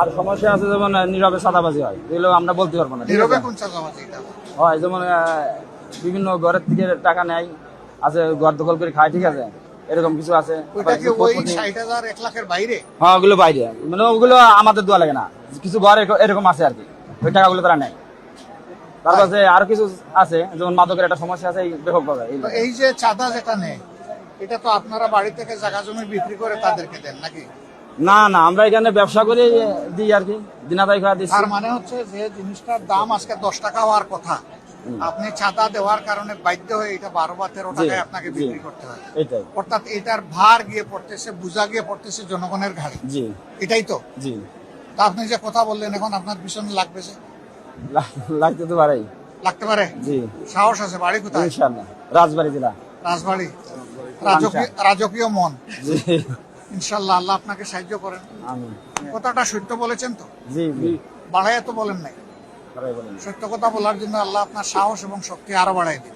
আর সমস্যা আছে যেমন নীরবে চাঁদাবাজি হয়, এগুলো আমরা বলতে পারবো না। নীরবে কোন চাঁদাবাজি এটা হয় যেমন বিভিন্ন ঘরের থেকে টাকা নেয়, আছে ঘর দখল করে খায়, ঠিক আছে, এরকম কিছু আছে। ওইটা কি ওই ৬০,০০০ ১ লাখের বাইরে? হ্যাঁ, ওগুলো বাইরে, মানে ওগুলো আমাদের দেওয়া লাগে না। কিছু ঘর এরকম আছে আর কি, ওই টাকাগুলো তারা নেয়। তার কাছে আরো কিছু আছে, যেমন মাদকের একটা সমস্যা আছে ব্যাপকভাবে। এই যে চাঁদা যেটা নেয়, এটা তো আপনারা বাড়ি থেকে জায়গা জমি বিক্রি করে তাদেরকে দেন নাকি? না না, আমরা এখানে ব্যবসা করে দিই আর কি, দিনাদাই খাওয়া দিচ্ছি। তার মানে হচ্ছে যে জিনিসটার দাম আজকে ১০ টাকা হওয়ার কথা, আপনি চাঁদা দেওয়ার কারণে বাধ্য হয়ে এটা ১২ বা ১৩ টাকায় আপনাকে বিক্রি করতে হয়। এটাই, অর্থাৎ এটার ভার গিয়ে পড়তেছে, বোঝা গিয়ে পড়তেছে জনগণের ঘাড়ে। জি, এটাই তো। জি। তা আপনি যে কথা বললেন, এখন আপনার পিছনে লাগবে যে লাগতে তো পারেই। লাগতে পারে? জি, সাহস আছে। বাড়ি কোথায়? ইনশাআল্লাহ রাজবাড়ী জেলা। রাজবাড়ি। রাজকীয় মন। জি, ইনশাল্লাহ আল্লাহ আপনাকে সাহায্য করেন। আমিন। কথাটা সত্য বলেছেন তো? জি, জি, বাড়াইয়া তো বলেন নাই। তারাই বলেন। সত্য কথা বলার জন্য আল্লাহ আপনার সাহস এবং শক্তি আরো বাড়াই দিন।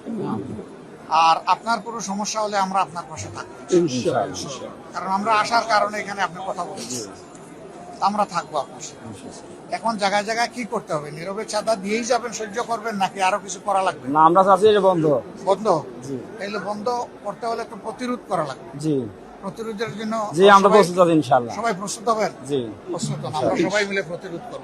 আর আপনার কোনো সমস্যা হলে আমরা আপনার পাশে থাকবো, ইনশাআল্লাহ। কারণ আমরা আসার কারণে এখানে আপনি কথা বলছেন, আমরা থাকবো আপনার সাথে। এখন জায়গায় জায়গায় কি করতে হবে? নীরবে চাঁদা দিয়েই যাবেন, সহ্য করবেন, নাকি আরো কিছু করা লাগবে? না, আমরা চাচ্ছি এটা বন্ধ। বন্ধ? জি, তাইলে বন্ধ করতে হলে একটু প্রতিরোধ করা লাগবে। জি, প্রতিরোধের জন্য জি, আমরা প্রস্তুত আছি ইনশাআল্লাহ। সবাই প্রস্তুত হবেন? জি, প্রস্তুত হন, আমরা সবাই মিলে প্রতিরোধ করবো।